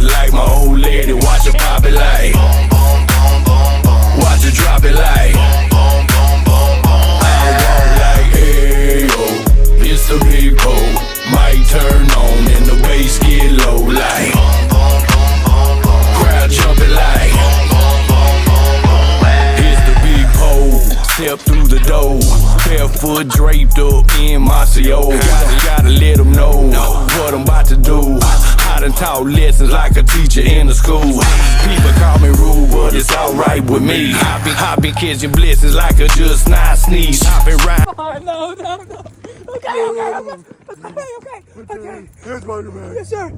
like my old lady. Watch her pop it like. Watch her drop it like. I walk like, hey yo, it's the big pole. Might turn on and the bass get low like. Crowd jumping like. It's the big pole. Step through the door. Barefoot draped up in my CO. Gotta let them know what I'm about to do. I done taught lessons like a teacher in the school. People call me rude, but it's alright with me. I been catching blessings like a just not sneeze. I been riding. Oh, no. Okay. Here's Spider-Man. Yes, sir.